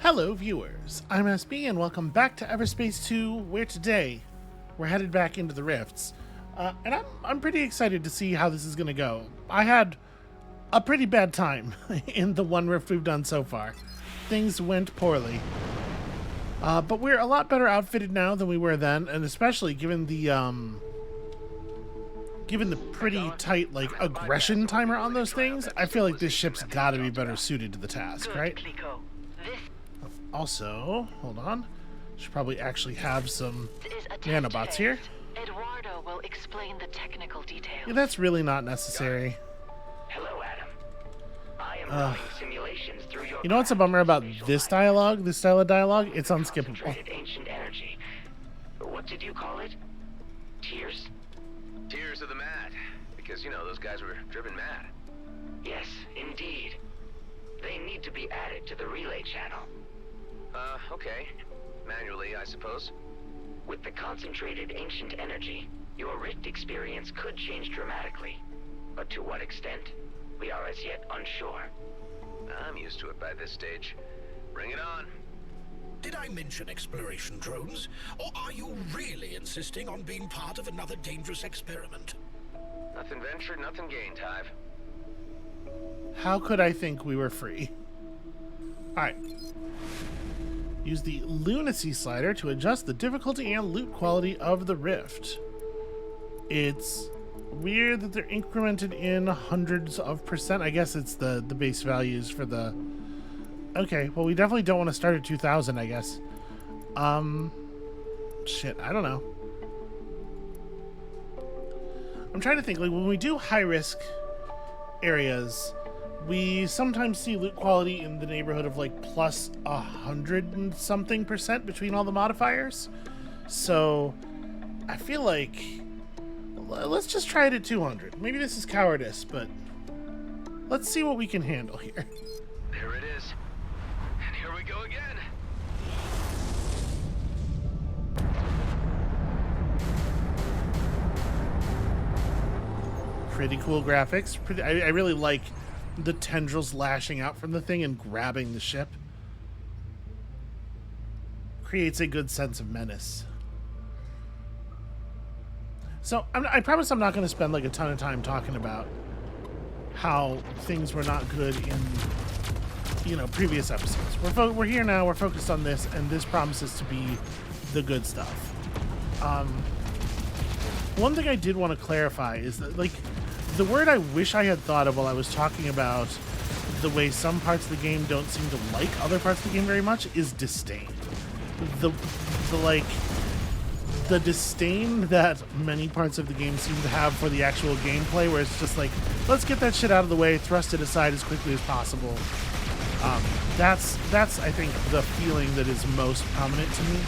Hello viewers, I'm SB and welcome back to Everspace 2, where today we're headed back into the rifts. And I'm pretty excited to see how this is going to go. I had a pretty bad time in the one rift we've done so far. Things went poorly. But we're a lot better outfitted now than we were then, and especially given the pretty tight, like, aggression timer on those things, I feel like this ship's gotta be better suited to the task, right? Also, hold on. Should probably actually have some nanobots here. Eduardo will explain the technical details. Yeah, that's really not necessary. Hello, Adam. I am running simulations through your. You know what's a bummer about this dialogue, this style of dialogue? It's unskippable. Concentrated ancient energy. What did you call it? Tears? Tears of the mad. Because, you know, those guys were driven mad. Yes, indeed. They need to be added to the relay channel. Okay. Manually, I suppose. With the concentrated ancient energy, your rift experience could change dramatically. But to what extent, we are as yet unsure. I'm used to it by this stage. Bring it on. Did I mention exploration drones? Or are you really insisting on being part of another dangerous experiment? Nothing ventured, nothing gained, Hive. How could I think we were free? Alright. Use the lunacy slider to adjust the difficulty and loot quality of the rift. It's weird that they're incremented in hundreds of percent. I guess it's the base values for the... Okay, well, we definitely don't want to start at 2,000, I guess. Shit, I don't know. I'm trying to think, like, when we do high-risk areas, we sometimes see loot quality in the neighborhood of, like, plus 100 and something percent between all the modifiers. So, I feel like... Let's just try it at 200. Maybe this is cowardice, but let's see what we can handle here. There it is. And here we go again. Pretty cool graphics. I really like the tendrils lashing out from the thing and grabbing the ship. Creates a good sense of menace. So, I promise I'm not going to spend like a ton of time talking about how things were not good in, you know, previous episodes. We're here now, we're focused on this, and this promises to be the good stuff. One thing I did want to clarify is that, like, the word I wish I had thought of while I was talking about the way some parts of the game don't seem to like other parts of the game very much is disdain. The disdain that many parts of the game seem to have for the actual gameplay, where it's just like, let's get that shit out of the way, thrust it aside as quickly as possible. That's I think the feeling that is most prominent to me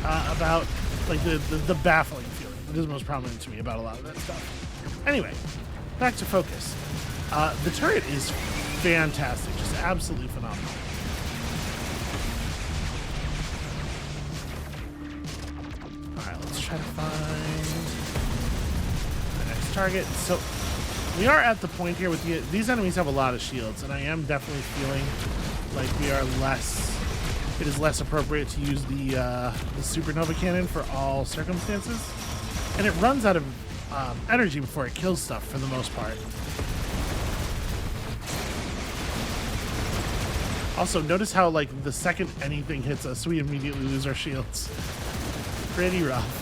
about, like, the baffling feeling that is most prominent to me about a lot of that stuff. Anyway, back to focus. The turret is fantastic, just absolutely phenomenal. Try to find the next target. So we are at the point here with these enemies have a lot of shields, and I am definitely feeling like it is less appropriate to use the supernova cannon for all circumstances, and it runs out of energy before it kills stuff for the most part. Also, notice how, like, the second anything hits us, we immediately lose our shields. Pretty rough.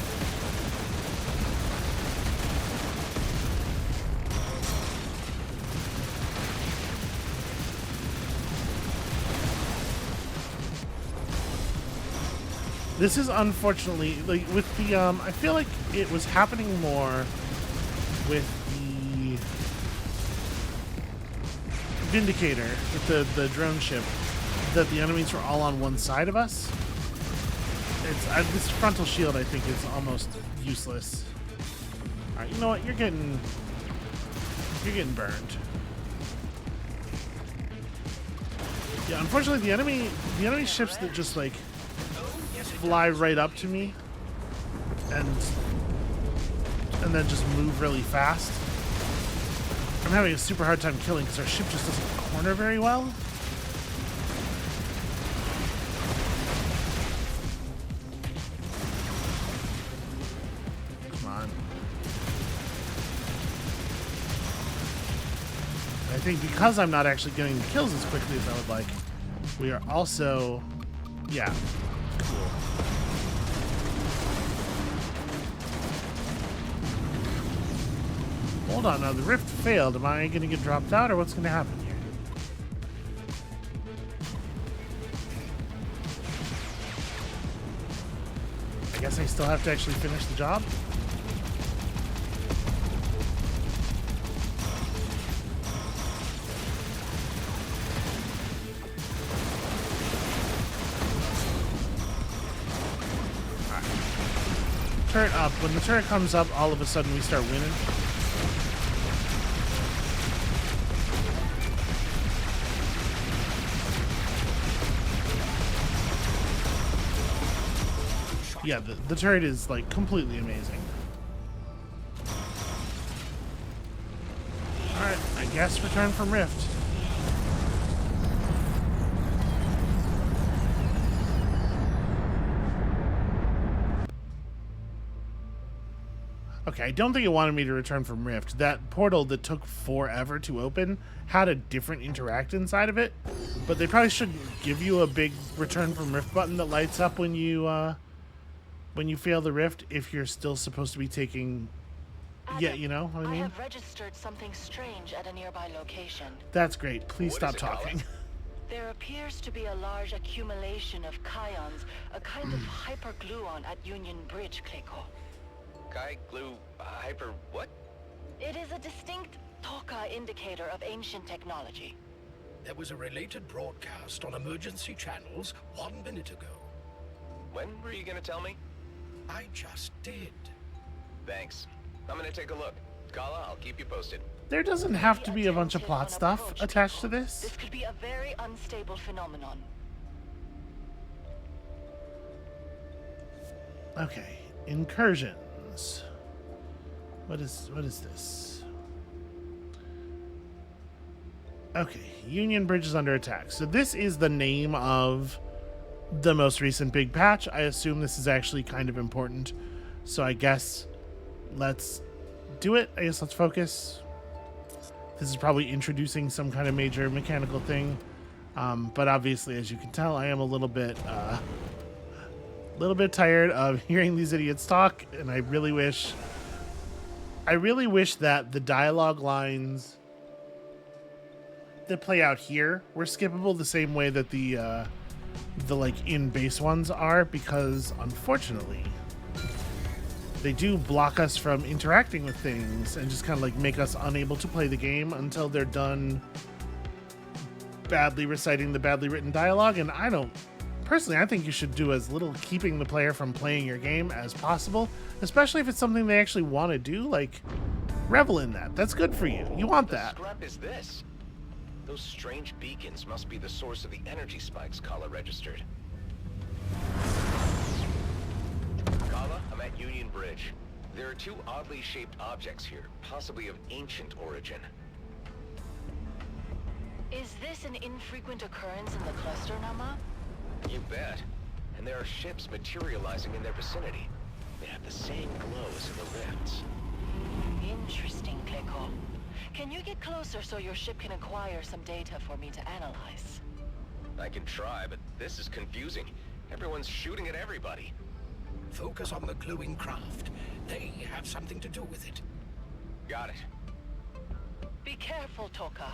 This is unfortunately, like, with the, I feel like it was happening more with the Vindicator, with the drone ship, that the enemies were all on one side of us. This frontal shield, I think, is almost useless. Alright, you know what? You're getting burned. Yeah, unfortunately, the enemy ships that just, like, fly right up to me and then just move really fast. I'm having a super hard time killing because our ship just doesn't corner very well. think because I'm not actually getting the kills as quickly as I would like, we are also, yeah, cool. Hold on, now the rift failed. Am I going to get dropped out, or what's going to happen here? I guess I still have to actually finish the job. Turret up. When the turret comes up, all of a sudden we start winning. Yeah, the turret is like completely amazing. Alright, I guess return from Rift. Okay, I don't think it wanted me to return from Rift. That portal that took forever to open had a different interact inside of it, but they probably shouldn't give you a big return from Rift button that lights up when you fail the Rift if you're still supposed to be taking... Yeah, you know what I mean? I have registered something strange at a nearby location. That's great. Please What stop is it, Colin? talking. There appears to be a large accumulation of kyons, a kind of hypergluon at Union Bridge, Kleiko. Kai, glue, hyper, what? It is a distinct Toka indicator of ancient technology. There was a related broadcast on emergency channels 1 minute ago. When were you gonna tell me? I just did. Thanks. I'm gonna take a look. Kala, I'll keep you posted. There doesn't have to be a bunch of plot stuff attached to this. This could be a very unstable phenomenon. Okay, Incursions. What is this? Okay, Union Bridge is under attack. So this is the name of the most recent big patch. I assume this is actually kind of important. So I guess let's do it. I guess let's focus. This is probably introducing some kind of major mechanical thing. But obviously, as you can tell, I am a little bit tired of hearing these idiots talk, and I really wish that the dialogue lines that play out here were skippable the same way that the like in base ones are, because unfortunately they do block us from interacting with things and just kind of like make us unable to play the game until they're done badly reciting the badly written dialogue. And I think you should do as little keeping the player from playing your game as possible, especially if it's something they actually want to do. Like, revel in that. That's good for you. You want that. What scrap is this? Those strange beacons must be the source of the energy spikes Kala registered. Kala, I'm at Union Bridge. There are two oddly shaped objects here, possibly of ancient origin. Is this an infrequent occurrence in the cluster, Nama? You bet. And there are ships materializing in their vicinity. They have the same glow as in the rifts. Interesting, Kleiko. Can you get closer so your ship can acquire some data for me to analyze? I can try, but this is confusing. Everyone's shooting at everybody. Focus on the glowing craft. They have something to do with it. Got it. Be careful, Toka.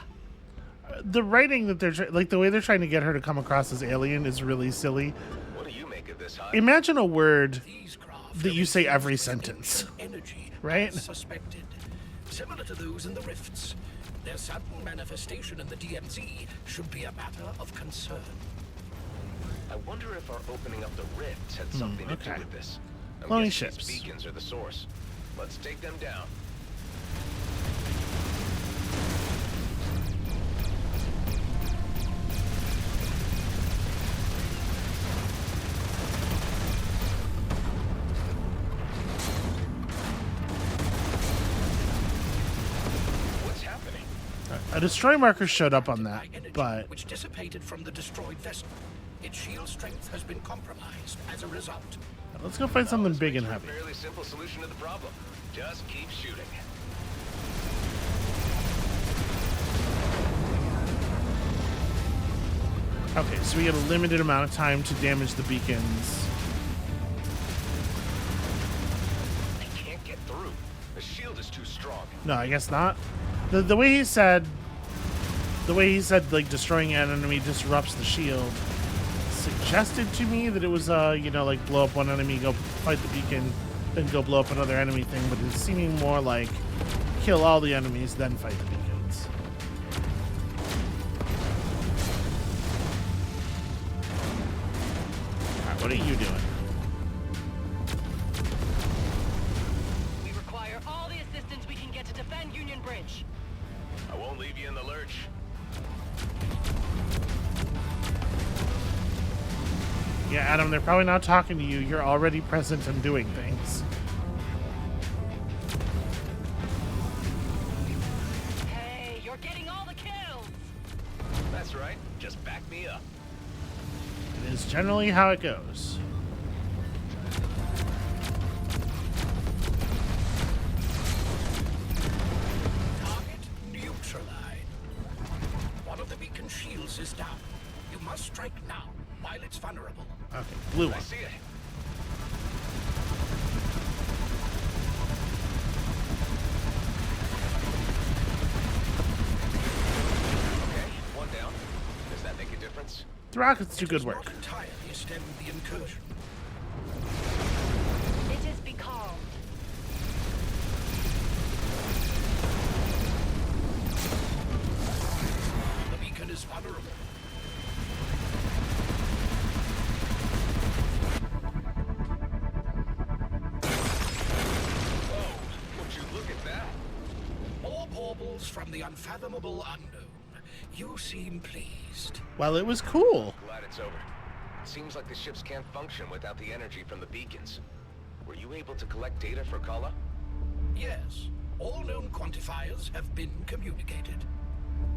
The writing that they're like, the way they're trying to get her to come across as alien is really silly. What do you make of this, huh? Imagine a word These craft that you say every emit sentence. energy, Right? as suspected. Similar to those in the rifts. Their sudden manifestation in the DMZ should be a matter of concern. I wonder if our opening up the rifts had something to do okay. with this. I'm Glowing guessing ships. these beacons are the source. Let's take them down. What's happening? A destroy marker showed up on that, Energy but which dissipated from the destroyed vessel. Its shield strength has been compromised as a result. let's go find something big and A heavy. fairly simple solution to the problem. Just keep shooting. Okay, so we get a limited amount of time to damage the beacons. I can't get through. The shield is too strong. No, I guess not. The way he said, like destroying an enemy disrupts the shield, suggested to me that it was you know, like blow up one enemy, go fight the beacon, then go blow up another enemy thing. But it's seeming more like kill all the enemies, then fight the beacons. All right, what are you doing? We require all the assistance we can get to defend Union Bridge. I won't leave you in the lurch. Yeah, Adam, they're probably not talking to you. You're already present and doing things. Hey, you're getting all the kills! That's right. Just back me up. It is generally how it goes. Target neutralized. One of the beacon shields is down. You must strike now, while it's vulnerable. Okay, blue I one. see it. Okay, one down. Does that make a difference? The rockets do It good has work. not entirely stemmed the incursion. It is becalmed. The beacon is vulnerable. Whoa, would you look at that? More baubles from the unfathomable unknown. You seem pleased. Well, it was cool. Glad it's over. Seems like the ships can't function without the energy from the beacons. Were you able to collect data for Kala? Yes, all known quantifiers have been communicated.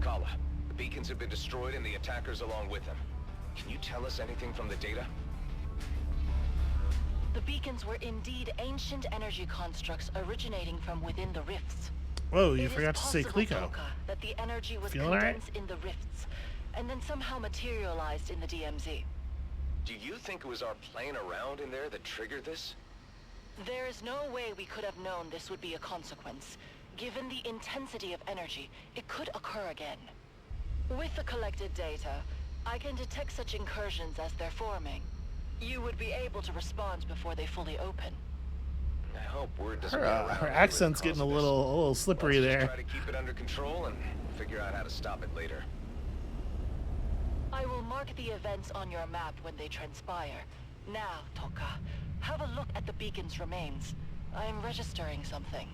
Kala, the beacons have been destroyed and the attackers along with them. Can you tell us anything from the data? The beacons were indeed ancient energy constructs originating from within the rifts. Whoa, you It is forgot to say possible, Clico. Toka, that the energy was Feeling all right? condensed in the rifts, and then somehow materialized in the DMZ. Do you think it was our playing around in there that triggered this? There is no way we could have known this would be a consequence. Given the intensity of energy, it could occur again. With the collected data, I can detect such incursions as they're forming. You would be able to respond before they fully open. I hope word doesn't Her, get around her here accent's and getting a cause this. little slippery Let's just there. try to keep it under control and figure out how to stop it later. I will mark the events on your map when they transpire. Now, Toka, have a look at the beacon's remains. I'm registering something.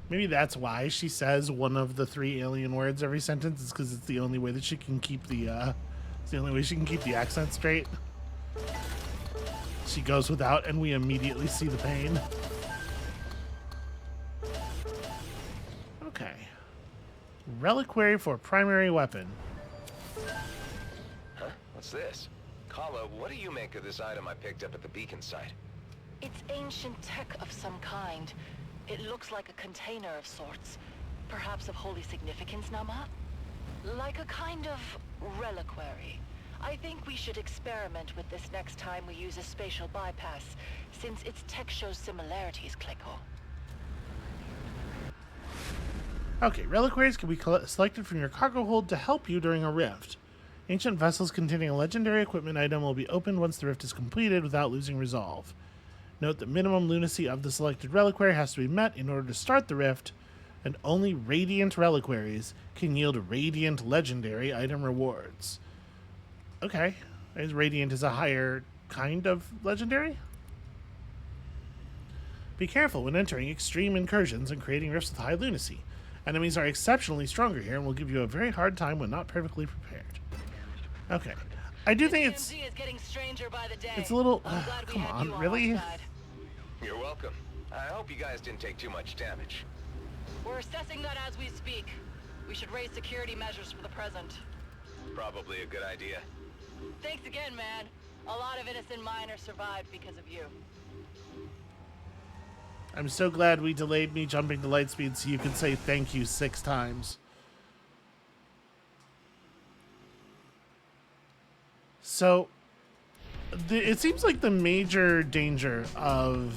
Maybe that's why she says one of the 3 alien words every sentence, is because it's the only way that she can keep the it's the only way she can keep the accent straight. She goes without and we immediately see the pain. Okay. Reliquary for primary weapon. Huh? What's this? Kala, what do you make of this item I picked up at the beacon site? It's ancient tech of some kind. It looks like a container of sorts. Perhaps of holy significance, Nama? Like a kind of reliquary. I think we should experiment with this next time we use a spatial bypass, since its tech shows similarities, Kliko. Okay, reliquaries can be selected from your cargo hold to help you during a rift. Ancient vessels containing a legendary equipment item will be opened once the rift is completed without losing resolve. Note that minimum lunacy of the selected reliquary has to be met in order to start the rift, and only radiant reliquaries can yield radiant legendary item rewards. Okay, as radiant is a higher kind of legendary? Be careful when entering extreme incursions and creating rifts with high lunacy. Enemies are exceptionally stronger here and will give you a very hard time when not perfectly prepared. Okay. I do think it's DMZ is getting stranger by the day. a little I'm glad we come had on, you really? our side. You're welcome. I hope you guys didn't take too much damage. We're assessing that as we speak. We should raise security measures for the present. Probably a good idea. Thanks again, man. A lot of innocent miners survived because of you. I'm so glad we delayed me jumping to light speed so you can say thank you 6 times. So it seems like the major danger of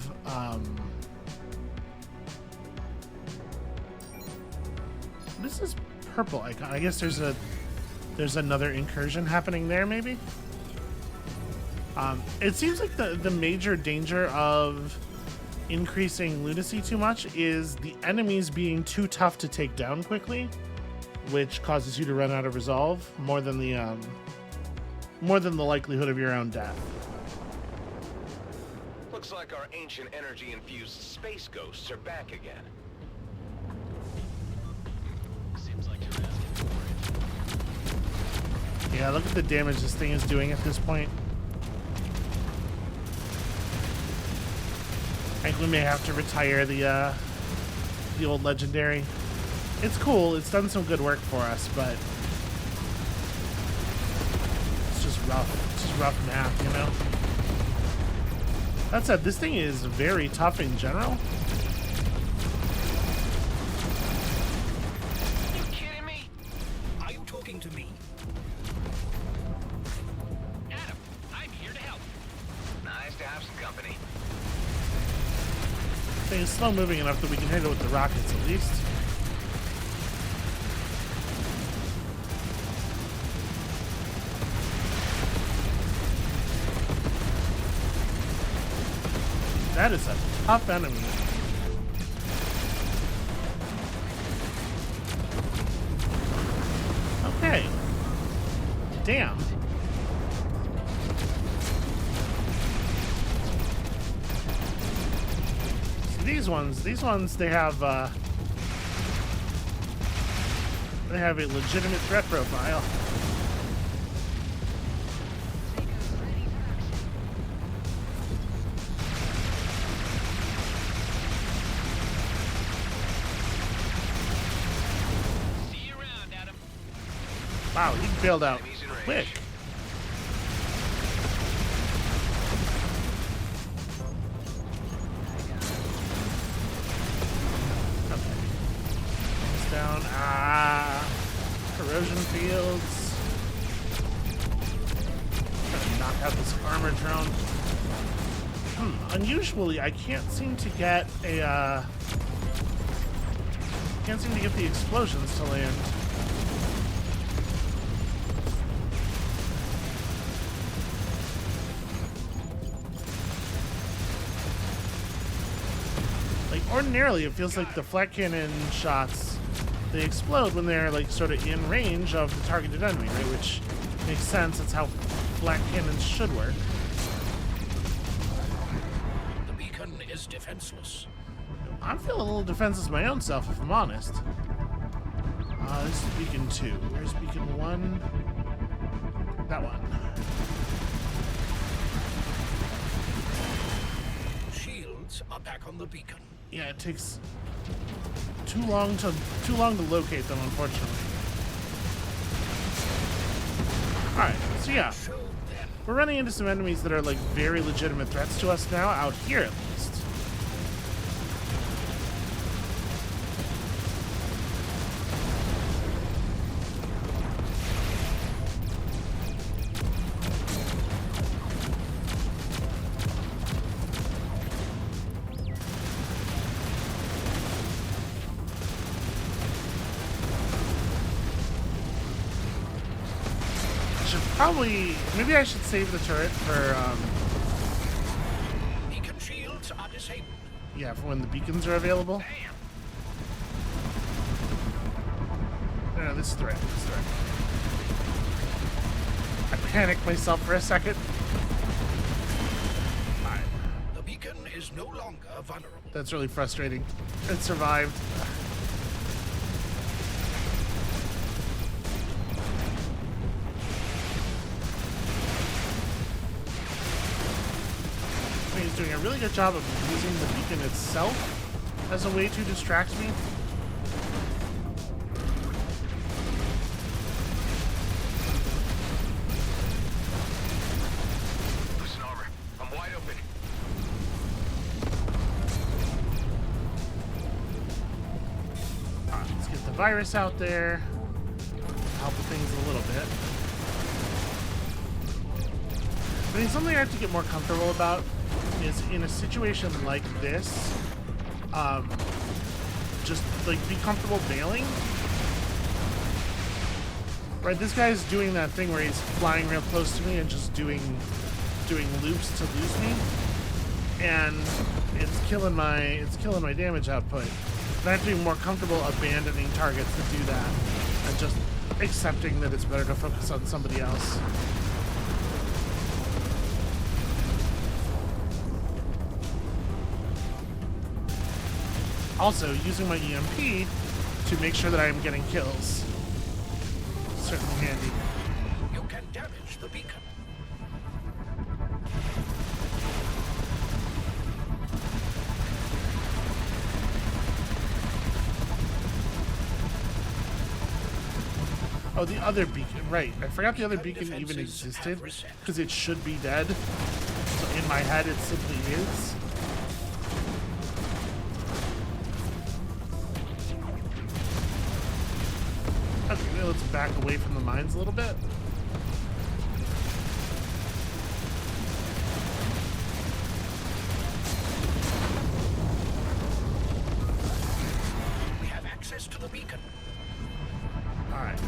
what is this purple icon? I guess there's another incursion happening there, maybe. It seems like the major danger of increasing lunacy too much is the enemies being too tough to take down quickly, which causes you to run out of resolve more than the likelihood of your own death. Looks like our ancient energy-infused space ghosts are back again. Seems like you're asking for it. Yeah, look at the damage this thing is doing at this point. I think we may have to retire the old legendary. It's cool. It's done some good work for us, but it's just rough. It's just rough math, you know? That said, this thing is very tough in general. Are you kidding me? Are you talking to me? Adam, I'm here to help. Nice to have some company. This thing is slow moving enough that we can hit it with the rockets at least. That is a tough enemy. Okay. Damn. See, these ones, they have a legitimate threat profile. Wow, he bailed out quick. Okay. It's down. Corrosion fields. Trying to knock out this armor drone. Unusually, I can't seem to get a. Can't seem to get the explosions to land. Ordinarily, it feels like the flat cannon shots, they explode when they're like sort of in range of the targeted enemy, right? Which makes sense. That's how flat cannons should work. The beacon is defenseless. I'm feeling a little defenseless my own self, if I'm honest. This is beacon 2. Where's beacon 1? That one. Shields are back on the beacon. Yeah, it takes too long to locate them, unfortunately. All right, so yeah, we're running into some enemies that are like very legitimate threats to us now, out here at least. Probably, maybe I should save the turret for, Beacon shields are disabled. yeah, for when the beacons are available. No, this is the right, this is the right. I panicked myself for a second. Alright, The beacon is no longer vulnerable. that's really frustrating. It survived. He's doing a really good job of using the beacon itself as a way to distract me. Listen, armor. I'm wide open. Alright, let's get the virus out there. Help things a little bit. I think something I have to get more comfortable about is in a situation like this, just like be comfortable bailing. Right, this guy's doing that thing where he's flying real close to me and just doing loops to lose me, and it's killing my damage output. And I have to be more comfortable abandoning targets to do that, and just accepting that it's better to focus on somebody else. Also, using my EMP to make sure that I am getting kills. Certainly handy. You can damage the beacon. Oh, the other beacon. Right. I forgot the other beacon even existed, because it should be dead. So in my head, it simply is. Okay, now let's back away from the mines a little bit. We have access to the beacon. Alright.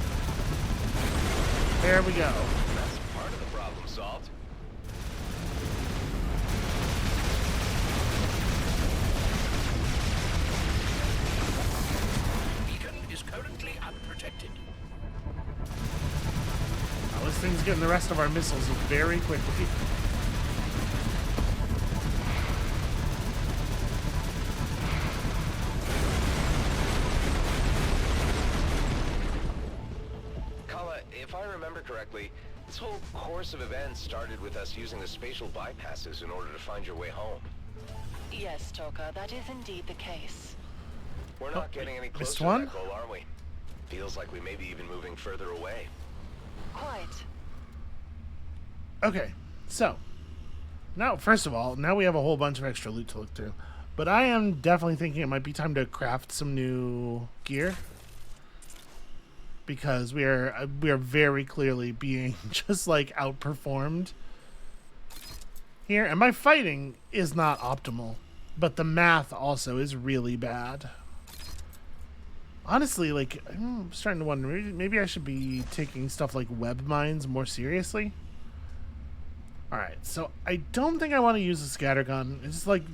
There we go. That's part of the problem solved. The beacon is currently unprotected. Now, this thing's getting the rest of our missiles very quickly. If I remember correctly, this whole course of events started with us using the spatial bypasses in order to find your way home. Yes, Toka, that is indeed the case. We're not getting any missed closer to one? that goal, are we? Feels like we may be even moving further away. Quite. Okay, so now, first of all, now we have a whole bunch of extra loot to look through. But I am definitely thinking it might be time to craft some new gear, because we are very clearly being just like outperformed here, and my fighting is not optimal, but the math also is really bad. Honestly, like, I'm starting to wonder, maybe I should be taking stuff like web mines more seriously. Alright, so I don't think I want to use a scattergun. It's just like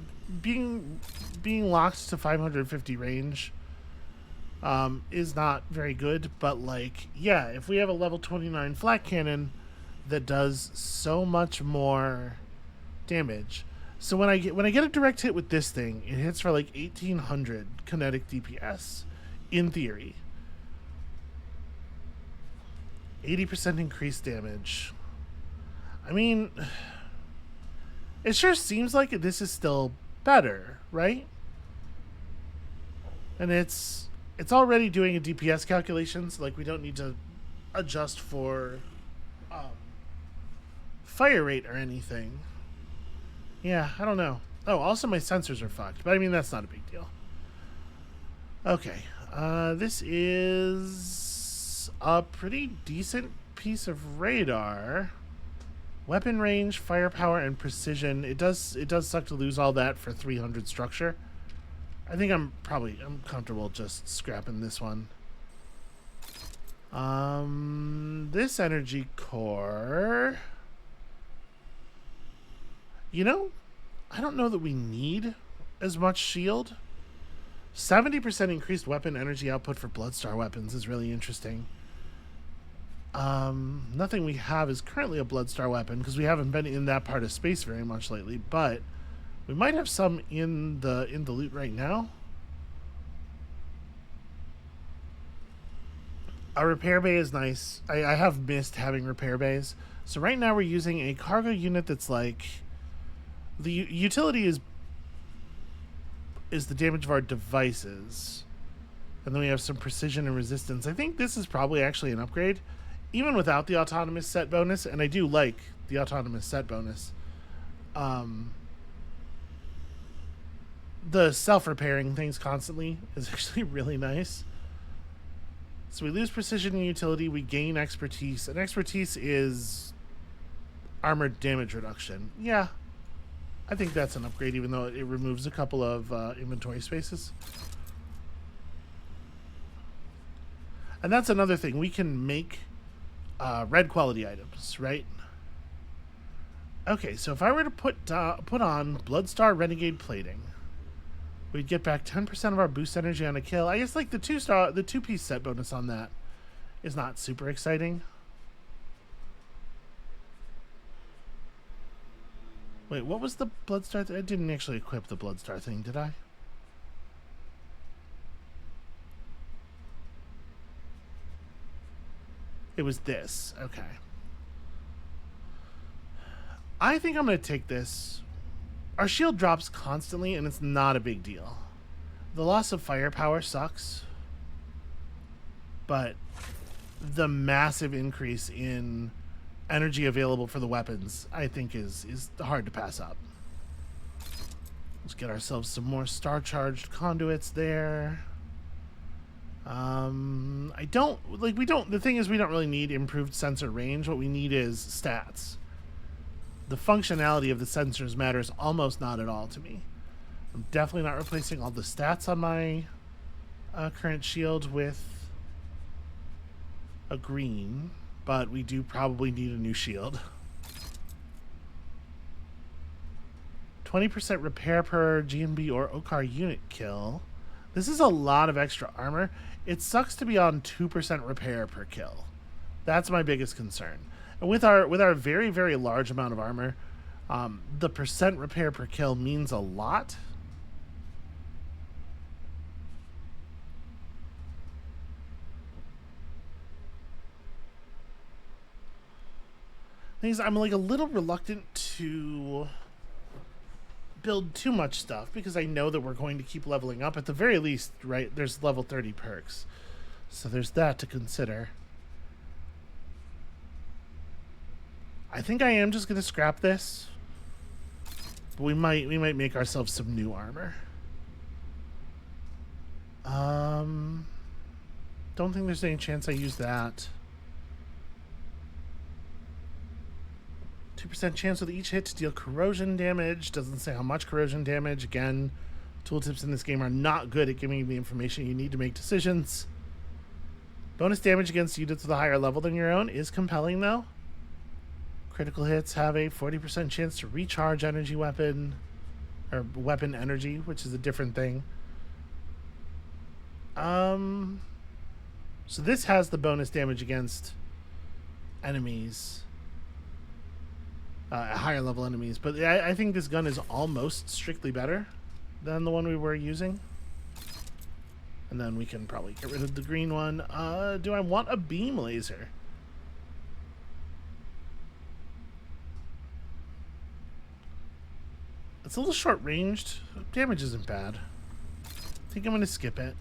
being locked to 550 range is not very good, but like, yeah, if we have a level 29 flak cannon that does so much more damage. So when I get a direct hit with this thing, it hits for like 1800 kinetic DPS in theory. 80% increased damage. I mean, it sure seems like this is still better, right? And it's already doing a DPS calculation, so like we don't need to adjust for fire rate or anything. Yeah, I don't know. Oh, also my sensors are fucked, but I mean, that's not a big deal. Okay, this is a pretty decent piece of radar. Weapon range, firepower, and precision. It does suck to lose all that for 300 structure. I think I'm comfortable just scrapping this one. This energy core. You know, I don't know that we need as much shield. 70% increased weapon energy output for Bloodstar weapons is really interesting. Nothing we have is currently a Bloodstar weapon because we haven't been in that part of space very much lately, but we might have some in the loot right now. A repair bay is nice. I have missed having repair bays. So right now we're using a cargo unit that's like, the utility is the damage of our devices. And then we have some precision and resistance. I think this is probably actually an upgrade, even without the autonomous set bonus, and I do like the autonomous set bonus. The self-repairing things constantly is actually really nice. So we lose precision and utility, we gain expertise, and expertise is Armor damage reduction. Yeah, I think that's an upgrade, even though it removes a couple of inventory spaces. And that's another thing. We can make red quality items, right? Okay, so if I were to put on Bloodstar Renegade plating, we'd get back 10% of our boost energy on a kill. I guess like the two-piece set bonus on that is not super exciting. Wait, what was the Bloodstar? I didn't actually equip the Bloodstar thing, did I? It was this. Okay. I think I'm going to take this. Our shield drops constantly, and it's not a big deal. The loss of firepower sucks. But the massive increase in energy available for the weapons, I think, is hard to pass up. Let's get ourselves some more star-charged conduits there. The thing is, we don't really need improved sensor range. What we need is stats. The functionality of the sensors matters almost not at all to me. I'm definitely not replacing all the stats on my current shield with a green, but we do probably need a new shield. 20% repair per GNB or OCAR unit kill. This is a lot of extra armor. It sucks to be on 2% repair per kill. That's my biggest concern. And with our very, very large amount of armor, the percent repair per kill means a lot. Thing is, I'm like a little reluctant to build too much stuff because I know that we're going to keep leveling up. At the very least, right, there's level 30 perks. So there's that to consider. I think I am just going to scrap this. But we might make ourselves some new armor. Don't think there's any chance I use that. 2% chance with each hit to deal corrosion damage. Doesn't say how much corrosion damage. Again, tooltips in this game are not good at giving you the information you need to make decisions. Bonus damage against units with a higher level than your own is compelling, though. Critical hits have a 40% chance to recharge energy weapon, or weapon energy, which is a different thing. So this has the bonus damage against enemies. Higher level enemies, but I think this gun is almost strictly better than the one we were using. And then we can probably get rid of the green one. Do I want a beam laser? It's a little short ranged. Damage isn't bad. I think I'm gonna skip it.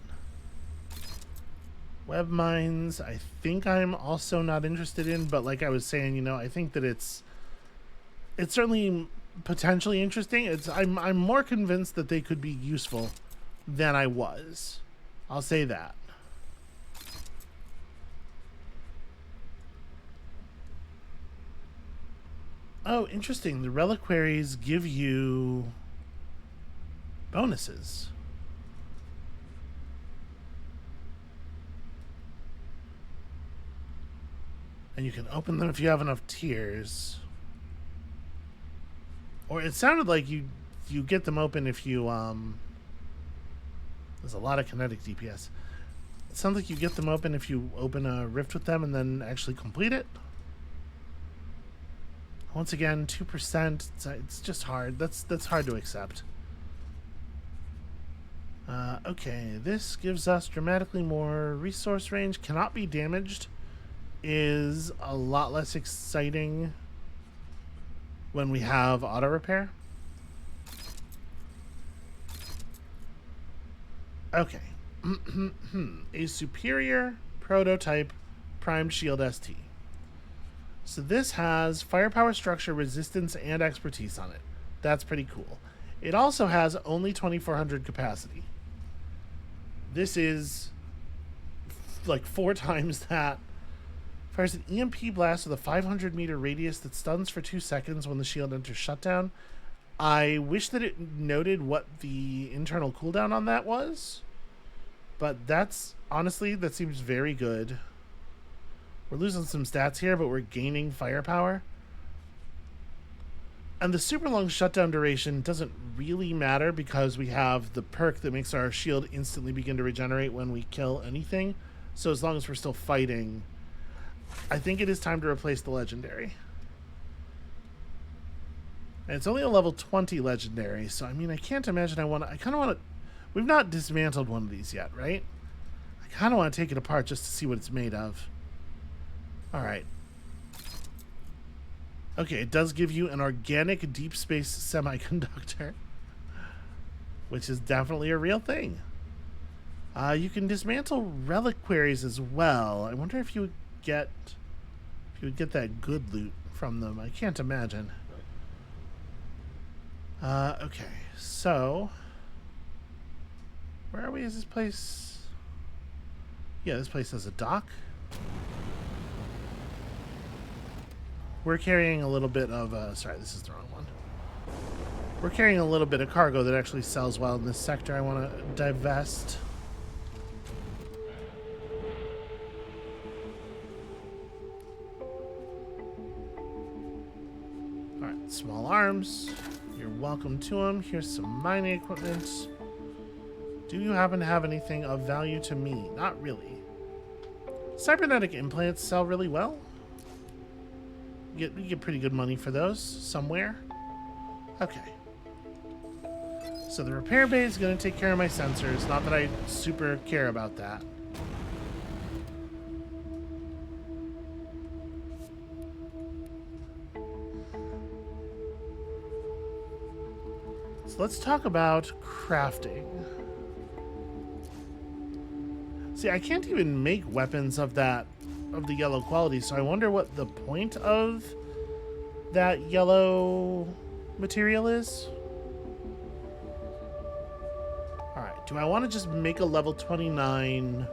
Web mines, I think I'm also not interested in, but like I was saying, you know, I think that it's certainly potentially interesting. I'm more convinced that they could be useful than I was. I'll say that. Oh, interesting. The reliquaries give you bonuses. And you can open them if you have enough tiers. Or it sounded like you get them open if you there's a lot of kinetic DPS. It sounds like you get them open if you open a rift with them and then actually complete it. Once again, 2%. It's just hard. That's hard to accept. Okay, this gives us dramatically more resource range. Cannot be damaged is a lot less exciting when we have auto repair. Okay. A superior prototype primed shield ST. So this has firepower, structure, resistance, and expertise on it. That's pretty cool. It also has only 2400 capacity. This is like 4 times that Fires an EMP blast with a 500-meter radius that stuns for 2 seconds when the shield enters shutdown. I wish that it noted what the internal cooldown on that was. But that's, honestly, that seems very good. We're losing some stats here, but we're gaining firepower. And the super long shutdown duration doesn't really matter because we have the perk that makes our shield instantly begin to regenerate when we kill anything. So as long as we're still fighting, I think it is time to replace the legendary. And it's only a level 20 legendary, so I mean, I can't imagine I kind of want to... We've not dismantled one of these yet, right? I kind of want to take it apart just to see what it's made of. Alright. Okay, it does give you an organic deep space semiconductor, which is definitely a real thing. You can dismantle reliquaries as well. I wonder if you would get that good loot from them. I can't imagine. Okay, so where are we? Is this place? Yeah, this place has a dock. We're carrying a little bit of, sorry, this is the wrong one. We're carrying a little bit of cargo that actually sells well in this sector. I want to divest. Alright, small arms. You're welcome to them. Here's some mining equipment. Do you happen to have anything of value to me? Not really. Cybernetic implants sell really well. You get pretty good money for those somewhere. Okay. So the repair bay is going to take care of my sensors. Not that I super care about that. So let's talk about crafting. See, I can't even make weapons of the yellow quality, so I wonder what the point of that yellow material is. Alright, do I want to just make a level 29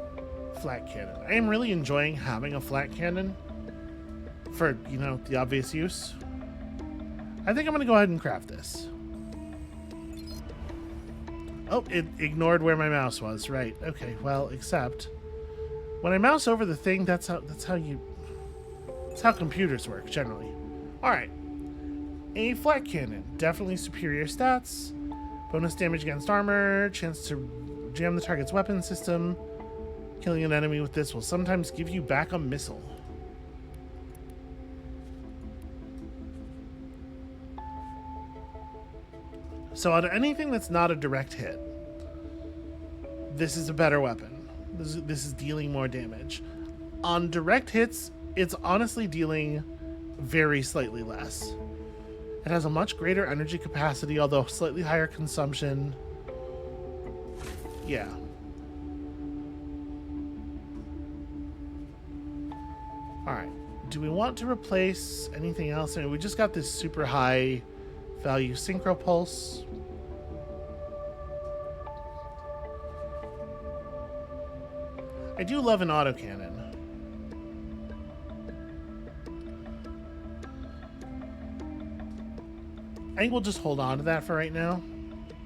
flat cannon? I am really enjoying having a flat cannon for, you know, the obvious use. I think I'm going to go ahead and craft this. Oh, it ignored where my mouse was. Right. Okay. Well, except when I mouse over the thing, that's how computers work generally. All right. A flat cannon, definitely superior stats, bonus damage against armor, chance to jam the target's weapon system. Killing an enemy with this will sometimes give you back a missile. So out of anything that's not a direct hit, this is a better weapon. This is dealing more damage. On direct hits, it's honestly dealing very slightly less. It has a much greater energy capacity, although slightly higher consumption. Yeah. Alright. Do we want to replace anything else? I mean, we just got this super high value synchro pulse. I do love an autocannon. I think we'll just hold on to that for right now.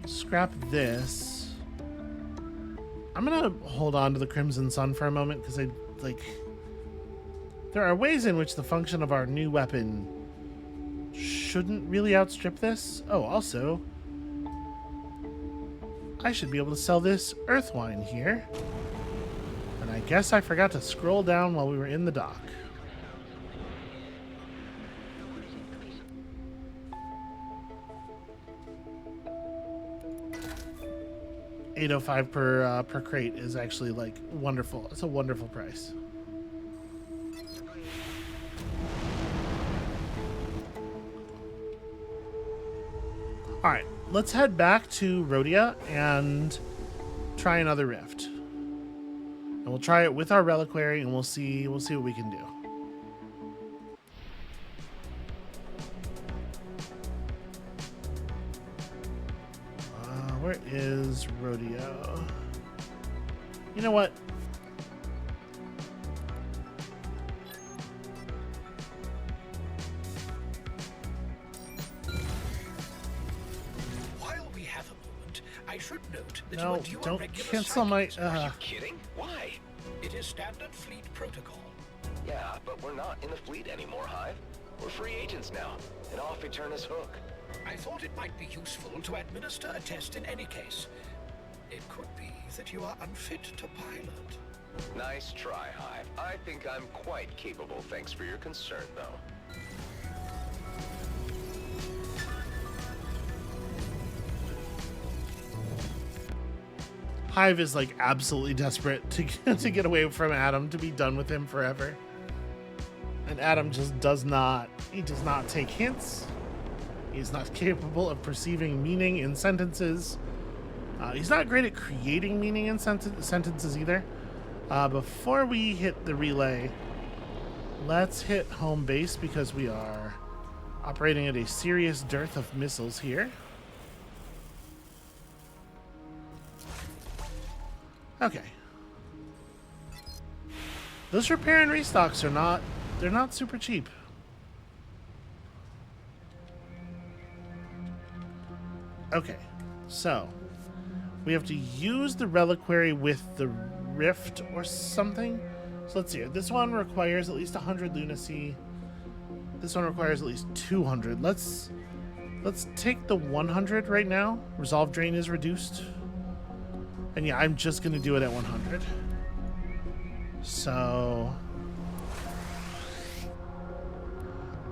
Scrap this. I'm gonna hold on to the Crimson Sun for a moment because there are ways in which the function of our new weapon shouldn't really outstrip this. Oh, also, I should be able to sell this earth wine here. And I guess I forgot to scroll down while we were in the dock. $8.05 per crate is actually like wonderful. It's a wonderful price. All right, let's head back to Rhodia and try another rift. And we'll try it with our reliquary, and we'll see what we can do. Where is Rodeo? You know what? I should note that No, you are due a don't regular cancel my. cycle inspection. Kidding? Why? It is standard fleet protocol. Yeah, but we're not in the fleet anymore, Hive. We're free agents now, and off Eterna's hook. I thought it might be useful to administer a test in any case. It could be that you are unfit to pilot. Nice try, Hive. I think I'm quite capable, thanks for your concern, though. Hive is like absolutely desperate to to get away from Adam, to be done with him forever. And Adam just does not take hints. He's not capable of perceiving meaning in sentences. He's not great at creating meaning in sentences either. Before we hit the relay, let's hit home base because we are operating at a serious dearth of missiles here. Okay. Those repair and restocks are they're not super cheap. Okay, so we have to use the reliquary with the rift or something. So let's see. This one requires at least 100 lunacy. This one requires at least 200. Let's take the 100 right now. Resolve drain is reduced. And yeah, I'm just going to do it at 100. So...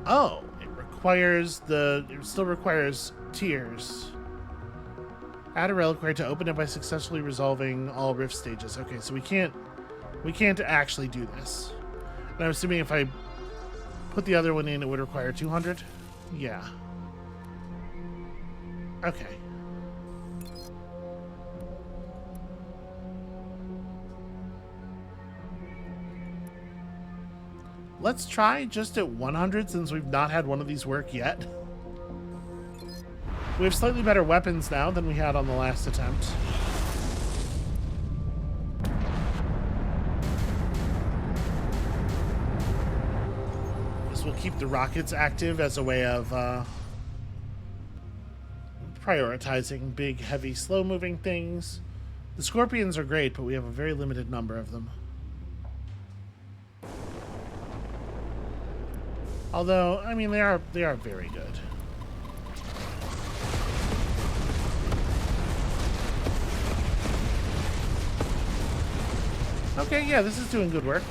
Oh, it still requires tears. Add a reliquary to open it by successfully resolving all rift stages. Okay, so we can't actually do this. And I'm assuming if I put the other one in, it would require 200? Yeah. Okay. Let's try just at 100 since we've not had one of these work yet. We have slightly better weapons now than we had on the last attempt. This will keep the rockets active as a way of prioritizing big, heavy, slow-moving things. The Scorpions are great, but we have a very limited number of them. Although, I mean, they are very good. Okay, yeah, this is doing good work.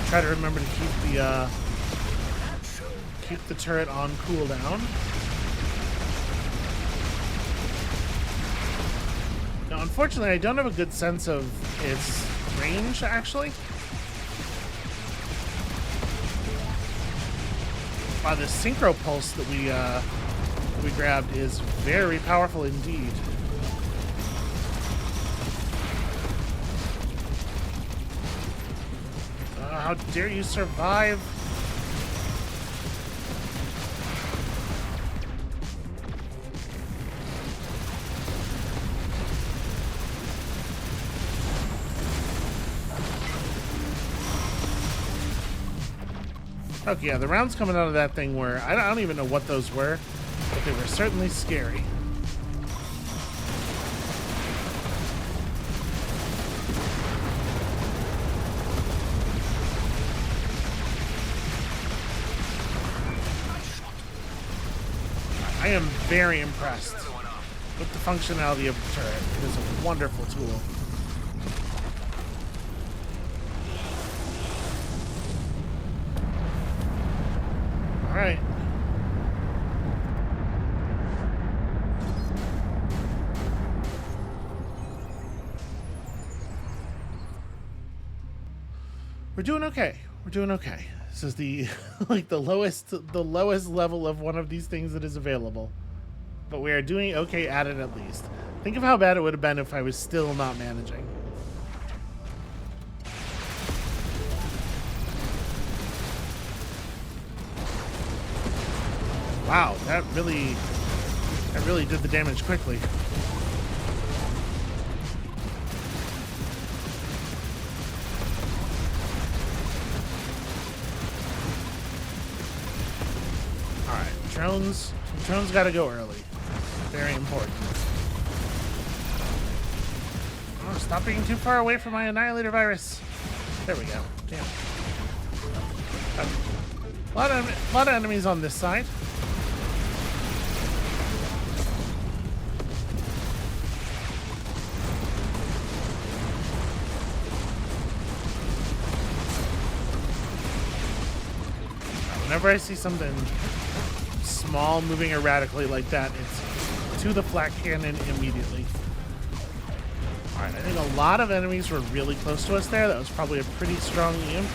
Try to remember to keep the turret on cooldown. Now, unfortunately, I don't have a good sense of its range, actually. Wow, the synchro pulse that we grabbed is very powerful indeed. How dare you survive? Okay, yeah, the rounds coming out of that thing were... I don't even know what those were, but they were certainly scary. I am very impressed with the functionality of the turret. It is a wonderful tool. All right. We're doing okay. We're doing okay. This is the like the lowest level of one of these things that is available. But we are doing okay at it at least. Think of how bad it would have been if I was still not managing. Wow, that really I really did the damage quickly. Alright, drones gotta go early. Very important. Oh, stop being too far away from my annihilator virus. There we go. Damn. A lot of enemies on this side. Whenever I see something small moving erratically like that, it's to the flak cannon immediately. Alright, I think a lot of enemies were really close to us there. That was probably a pretty strong EMP.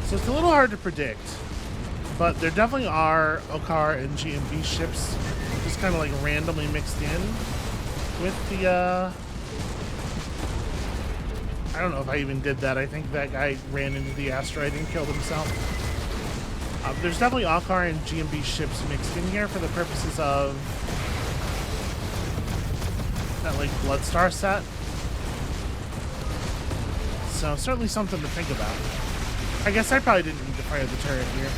So it's a little hard to predict, but there definitely are Okar and GMB ships just kind of like randomly mixed in with the, I don't know if I even did that. I think that guy ran into the asteroid and killed himself. There's definitely Okar and GMB ships mixed in here for the purposes of that like Bloodstar set. So certainly something to think about. I guess I probably didn't need to fire the turret here.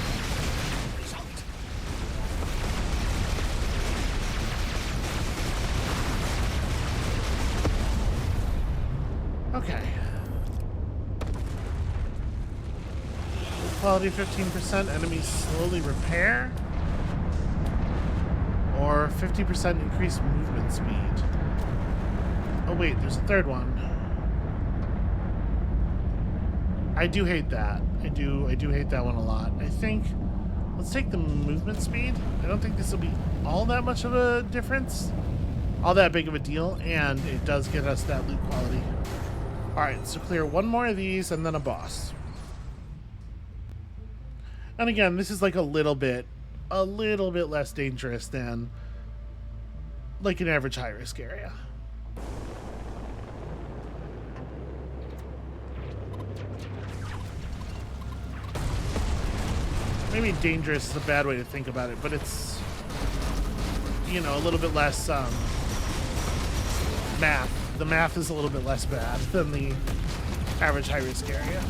Okay. Quality 15%, enemies slowly repair. Or 50% increased movement speed. Oh wait, there's a third one. I do hate that. I do hate that one a lot. I think let's take the movement speed. I don't think this will be all that much of a difference. All that big of a deal, and it does get us that loot quality. Alright, so clear one more of these and then a boss. And again, this is like a little bit less dangerous than like an average high risk area. Maybe dangerous is a bad way to think about it, but it's, you know, a little bit less math. The math is a little bit less bad than the average high-risk area.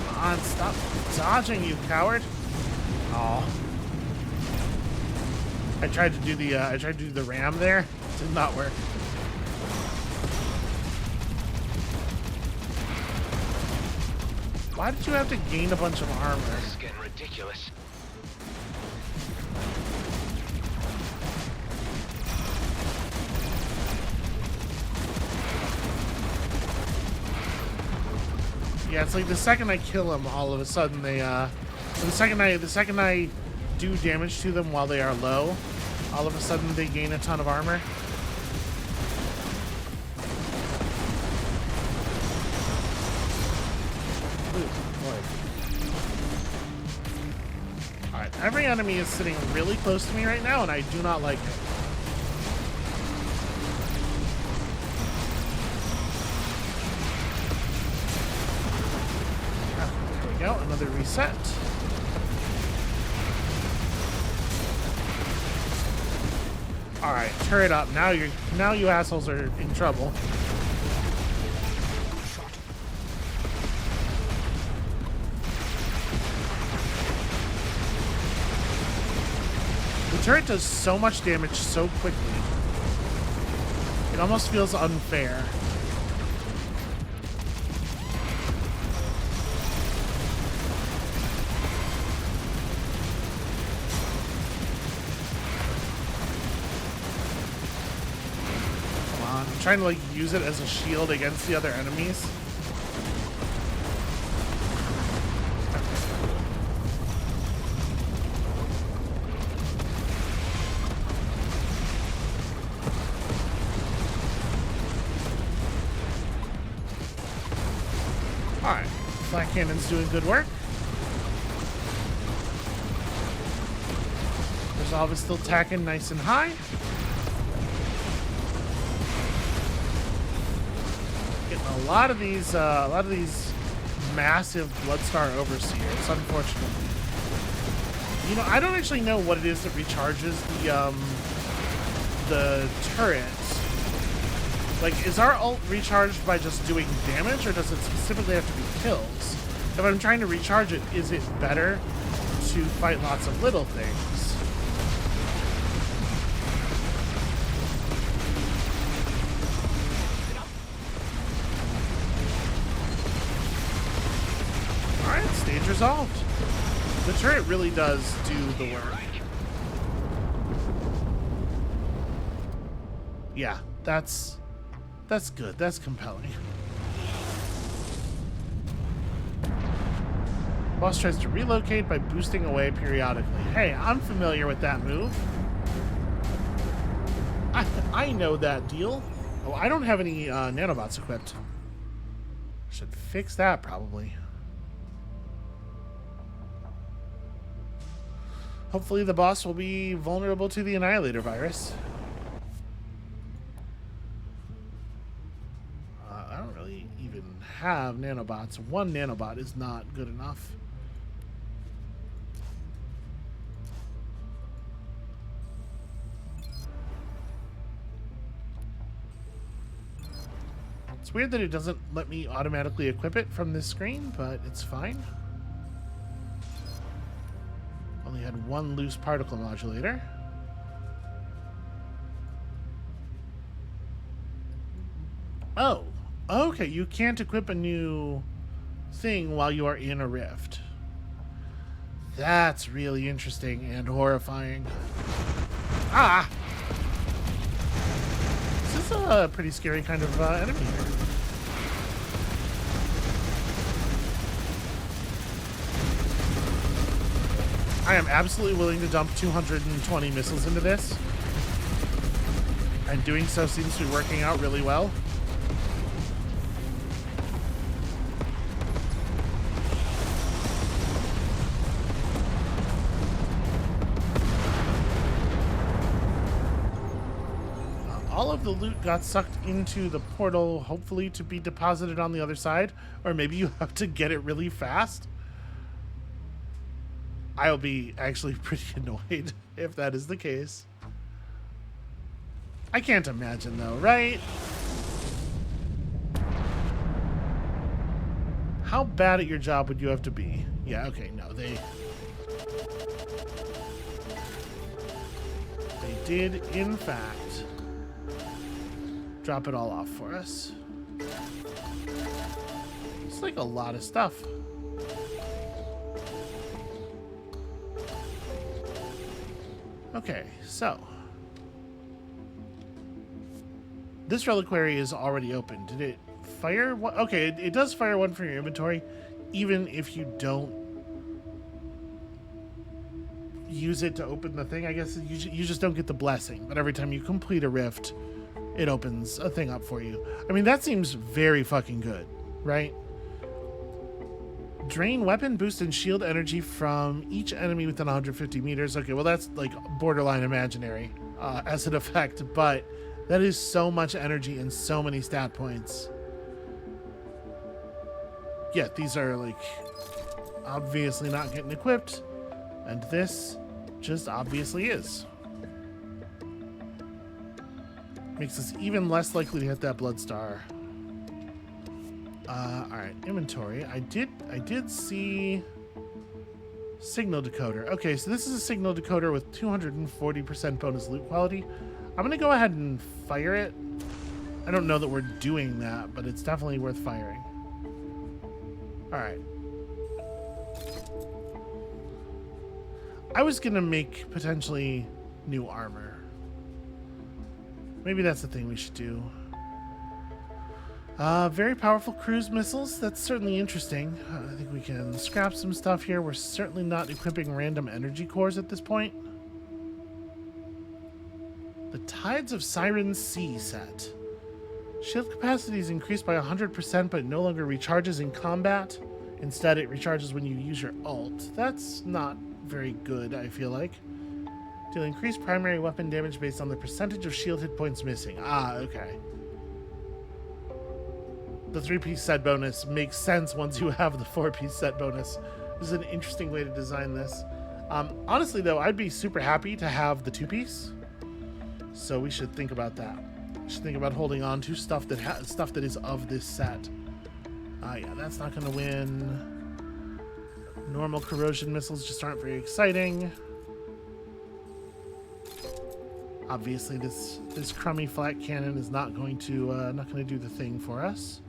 Come on, stop dodging, you coward. Aw. I tried to do the ram there. It did not work. Why did you have to gain a bunch of armor? This is getting ridiculous. Yeah, it's like the second I kill them, all of a sudden they the second I do damage to them while they are low, all of a sudden they gain a ton of armor. Alright, every enemy is sitting really close to me right now, and I do not like it. There we go, another reset. Alright, turret up. Now you assholes are in trouble. The turret does so much damage so quickly. It almost feels unfair. I'm trying to like use it as a shield against the other enemies. Slack cannon's doing good work. Resolve is still tacking nice and high. Getting a lot of these massive Bloodstar Overseers, unfortunately. You know, I don't actually know what it is that recharges the turrets. Like, is our ult recharged by just doing damage, or does it specifically have to be kills? If I'm trying to recharge it, is it better to fight lots of little things? Alright, stage resolved. The turret really does do the work. Yeah, that's good. That's compelling. Boss tries to relocate by boosting away periodically. Hey, I'm familiar with that move. I know that deal. Oh, I don't have any nanobots equipped. Should fix that probably. Hopefully the boss will be vulnerable to the Annihilator virus. I don't really even have nanobots. One nanobot is not good enough. It's weird that it doesn't let me automatically equip it from this screen, but it's fine. Only had one loose particle modulator. Oh, okay. You can't equip a new thing while you are in a rift. That's really interesting and horrifying. Ah! This is a pretty scary kind of enemy here. I am absolutely willing to dump 220 missiles into this. And doing so seems to be working out really well. All of the loot got sucked into the portal, hopefully to be deposited on the other side. Or maybe you have to get it really fast. I'll be actually pretty annoyed if that is the case. I can't imagine though, right? How bad at your job would you have to be? Yeah, okay, no, they did, in fact, drop it all off for us. It's like a lot of stuff. Okay, so this reliquary is already open. Did it fire one? Okay, it does fire one from your inventory, even if you don't use it to open the thing. I guess you just don't get the blessing, but every time you complete a rift, it opens a thing up for you. I mean, that seems very fucking good, right? Drain weapon, boost, and shield energy from each enemy within 150 meters. Okay, well, that's like borderline imaginary as an effect, but that is so much energy and so many stat points. Yeah, these are like obviously not getting equipped, and this just obviously is. Makes us even less likely to hit that Bloodstar. Alright, inventory. I did see signal decoder. Okay, so this is a signal decoder with 240% bonus loot quality. I'm gonna go ahead and fire it. I don't know that we're doing that, but it's definitely worth firing. Alright. I was gonna make potentially new armor. Maybe that's the thing we should do. Very powerful cruise missiles. That's certainly interesting. I think we can scrap some stuff here. We're certainly not equipping random energy cores at this point. The Tides of Siren Sea set. Shield capacity is increased by 100%, but no longer recharges in combat. Instead, it recharges when you use your ult. That's not very good, I feel like. Deal increased primary weapon damage based on the percentage of shield hit points missing. Ah, okay. The 3-piece set bonus makes sense once you have the 4-piece set bonus. This is an interesting way to design this. Honestly, though, I'd be super happy to have the 2-piece. So we should think about that. We should think about holding on to stuff that is of this set. Yeah, that's not going to win. Normal corrosion missiles just aren't very exciting. Obviously, this crummy flat cannon is not going to do the thing for us.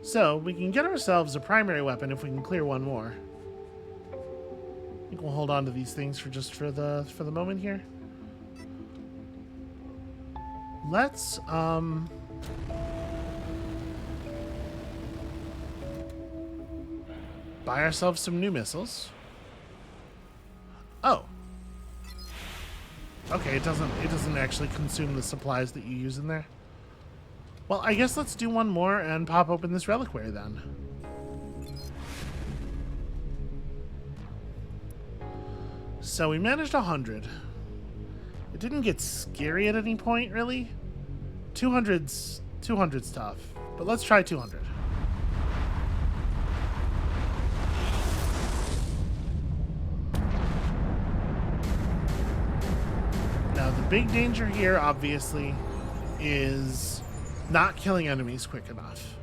So we can get ourselves a primary weapon if we can clear one more. I think we'll hold on to these things for the moment here. Let's buy ourselves some new missiles. Oh. Okay, it doesn't actually consume the supplies that you use in there. Well, I guess let's do one more and pop open this reliquary then. So we managed 100. It didn't get scary at any point, really. 200's tough, but let's try 200. Now, the big danger here, obviously, is not killing enemies quick enough.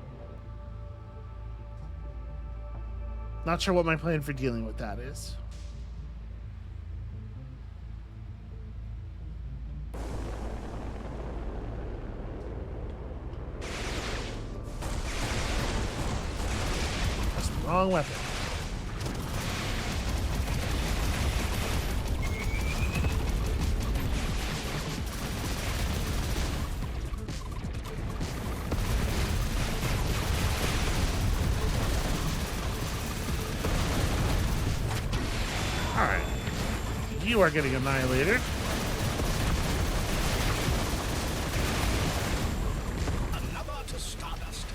Not sure what my plan for dealing with that is. That's the wrong weapon. You are getting annihilated. Another to Stardust.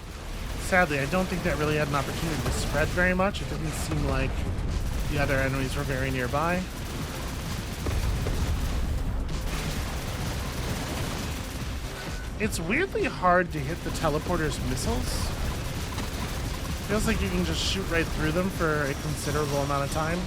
Sadly, I don't think that really had an opportunity to spread very much. It didn't seem like the other enemies were very nearby. It's weirdly hard to hit the teleporter's missiles. Feels like you can just shoot right through them for a considerable amount of time.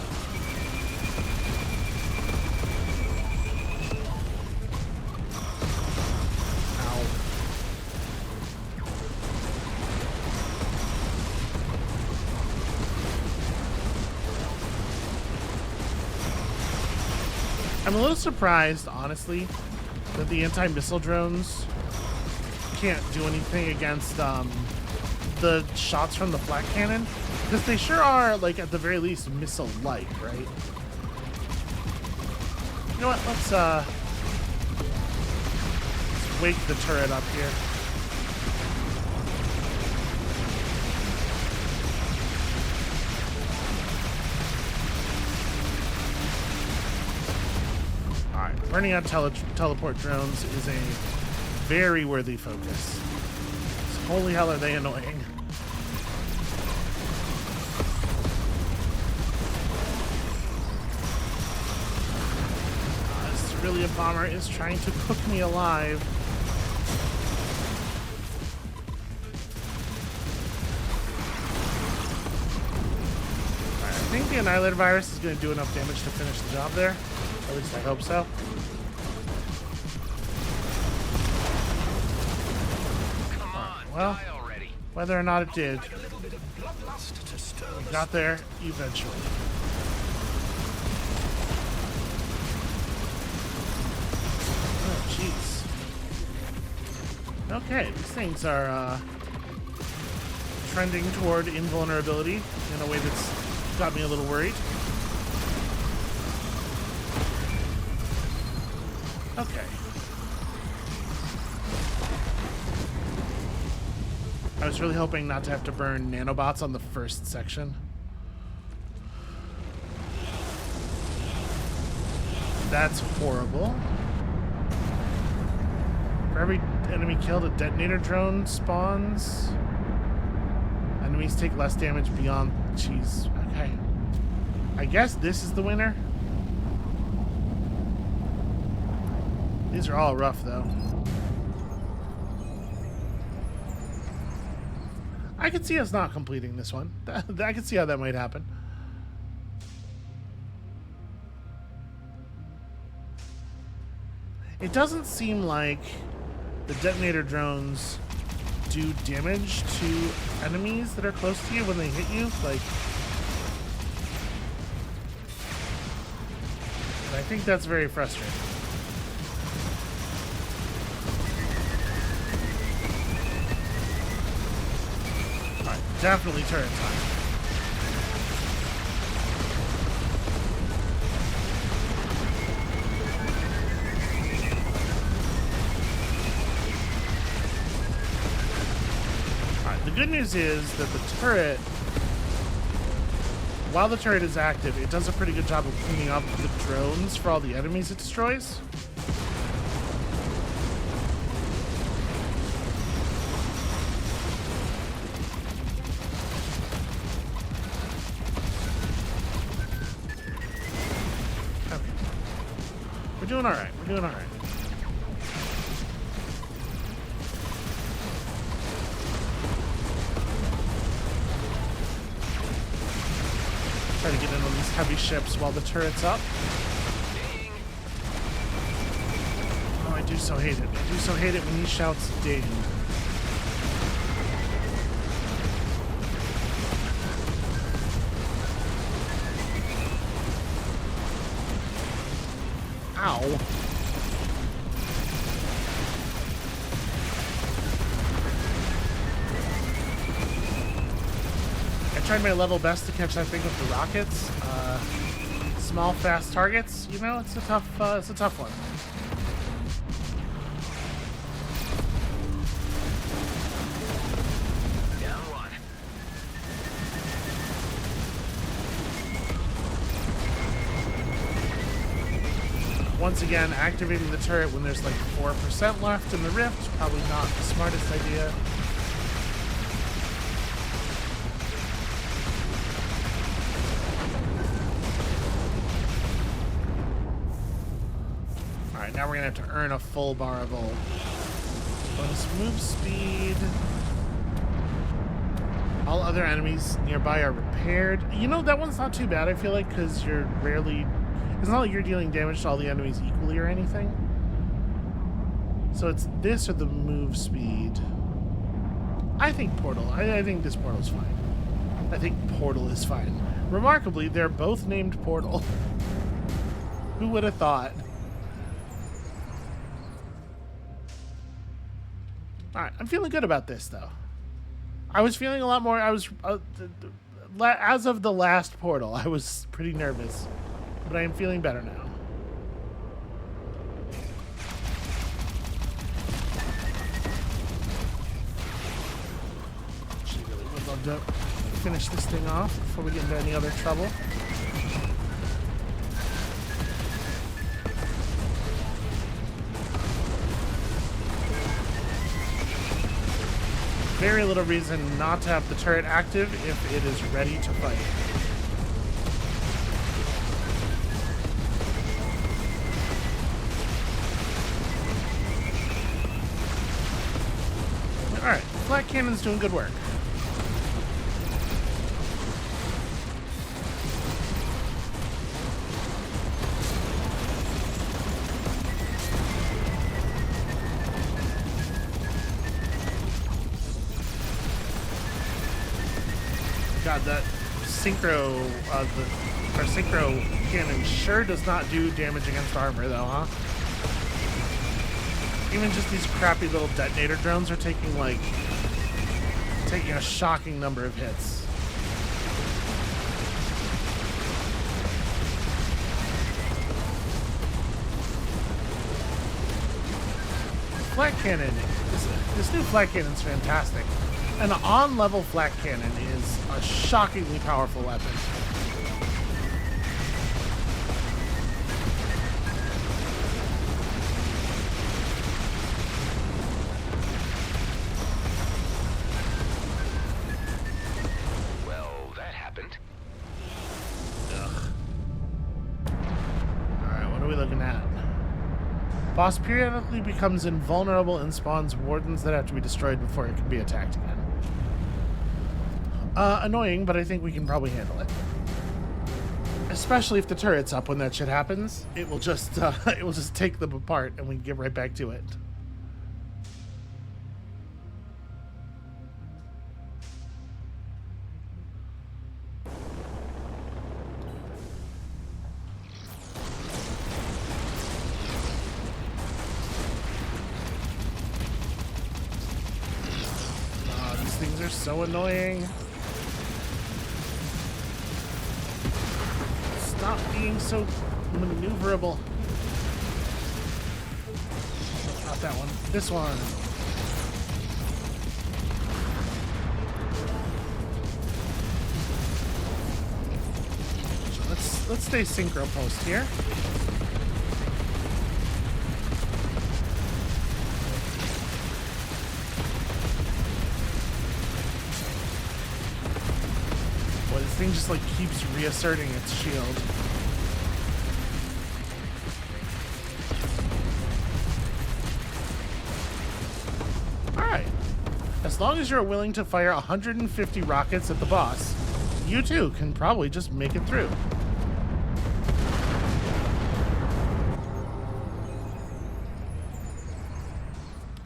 I'm a little surprised, honestly, that the anti-missile drones can't do anything against the shots from the flat cannon, because they sure are, like, at the very least, missile-like, right? You know what? Let's wake the turret up here. Burning out teleport drones is a very worthy focus. Holy hell, are they annoying. This Cerulean bomber is trying to cook me alive. Alright, I think the Annihilator virus is going to do enough damage to finish the job there. At least I hope so. Come on, well, die already. Whether or not it did, Like a little bit of bloodlust to stir we the got there eventually. Oh, jeez. Okay, these things are trending toward invulnerability in a way that's got me a little worried. Okay. I was really hoping not to have to burn nanobots on the first section. That's horrible. For every enemy killed, a detonator drone spawns. Enemy enemies take less damage beyond... Jeez. Okay. I guess this is the winner. These are all rough, though. I could see us not completing this one. I could see how that might happen. It doesn't seem like the detonator drones do damage to enemies that are close to you when they hit you. Like, and I think that's very frustrating. Alright, definitely turret time. The good news is that the turret, while the turret is active, it does a pretty good job of cleaning up the drones for all the enemies it destroys. Okay. We're doing all right. We're doing all right. Try to get in on these heavy ships while the turret's up. Oh, I do so hate it. I do so hate it when he shouts ding. Ow. I tried my level best to catch that thing with the rockets. Small, fast targets. You know, it's a tough one. Down one. Once again, activating the turret when there's like 4% left in the rift, probably not the smartest idea. Now we're gonna have to earn a full bar of ult. Bonus move speed. All other enemies nearby are repaired. You know, that one's not too bad, I feel like, because you're rarely... It's not like you're dealing damage to all the enemies equally or anything. So it's this or the move speed. I think Portal. I think this Portal's fine. I think Portal is fine. Remarkably, they're both named Portal. Who would have thought? Alright, I'm feeling good about this, though. I was feeling a lot more... as of the last Portal, I was pretty nervous. But I am feeling better now. Actually, really would love to finish this thing off before we get into any other trouble. Very little reason not to have the turret active if it is ready to fight. Alright, flat cannon's doing good work. God, that synchro, our synchro cannon sure does not do damage against armor, though, huh? Even just these crappy little detonator drones are taking a shocking number of hits. Flat cannon, this new flat cannon is fantastic. An on-level flat cannon is a shockingly powerful weapon. boss periodically becomes invulnerable and spawns wardens that have to be destroyed before it can be attacked again. Annoying, but I think we can probably handle it. Especially if the turret's up when that shit happens. It will just take them apart and we can get right back to it. These things are so annoying. Stop being so maneuverable. Not that one. This one. Let's stay synchro post here. Boy, this thing just like keeps reasserting its shield. Alright. As long as you're willing to fire 150 rockets at the boss, you too can probably just make it through.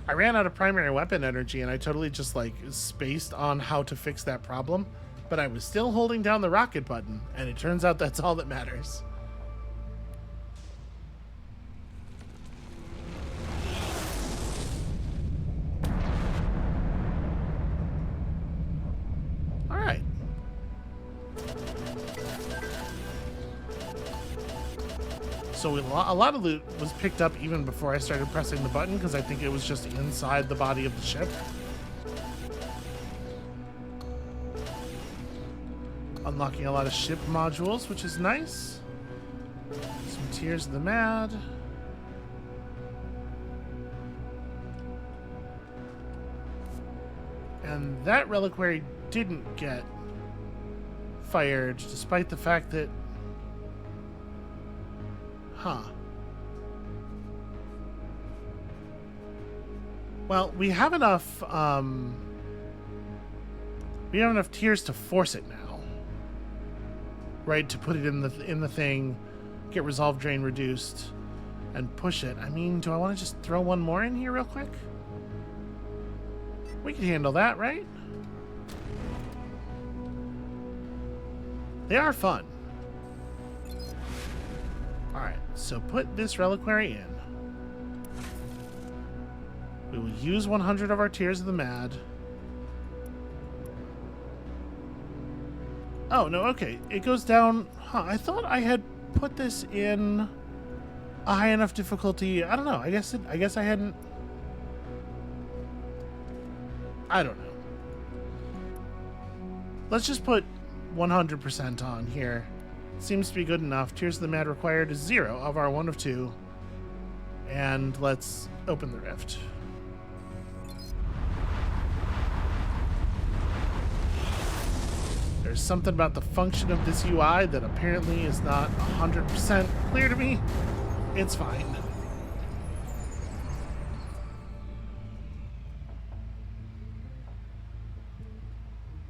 I ran out of primary weapon energy and I totally just like spaced on how to fix that problem. But I was still holding down the rocket button, and it turns out that's all that matters. All right. So a lot of loot was picked up even before I started pressing the button, because I think it was just inside the body of the ship. Unlocking a lot of ship modules, which is nice. Some Tears of the Mad. And that reliquary didn't get fired, despite the fact that... Huh. Well, we have enough, we have enough tears to force it now. Right, to put it in the thing, get resolve drain reduced, and push it. I mean, do I want to just throw one more in here real quick? We can handle that, right? They are fun. Alright, so put this reliquary in. We will use 100 of our Tears of the Mad. Oh, no, okay. It goes down... Huh, I thought I had put this in a high enough difficulty. I don't know. I guess I hadn't... I don't know. Let's just put 100% on here. Seems to be good enough. Tears of the Mad required is 0 of our 1 of 2. And let's open the rift. There's something about the function of this UI that apparently is not 100% clear to me. It's fine.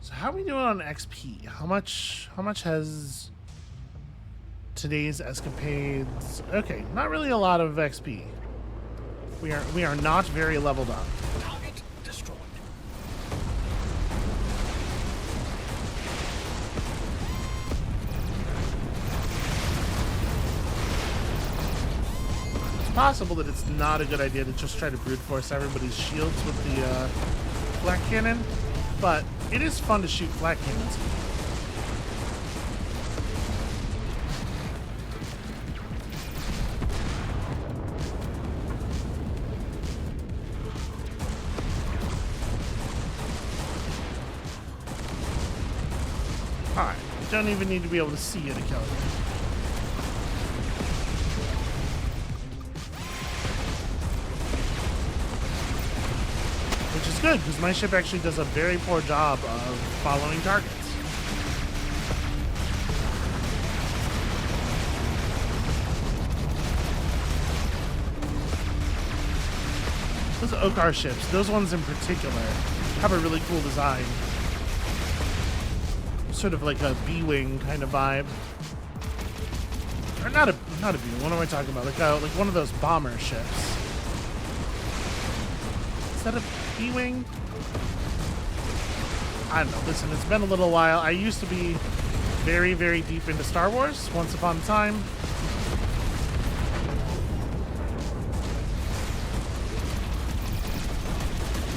So how are we doing on XP? How much has today's escapades? Okay, not really a lot of XP. We are not very leveled up. Target destroyed. It's possible that it's not a good idea to just try to brute force everybody's shields with the flak cannon, but it is fun to shoot flak cannons. Alright, you don't even need to be able to see you to kill it. Which is good, because my ship actually does a very poor job of following targets. Those Okar ships, those ones in particular, have a really cool design. Sort of like a B-wing kind of vibe. Or not a B-wing, what am I talking about? Like one of those bomber ships. Is that a B-wing? I don't know. Listen, it's been a little while. I used to be very, very deep into Star Wars once upon a time.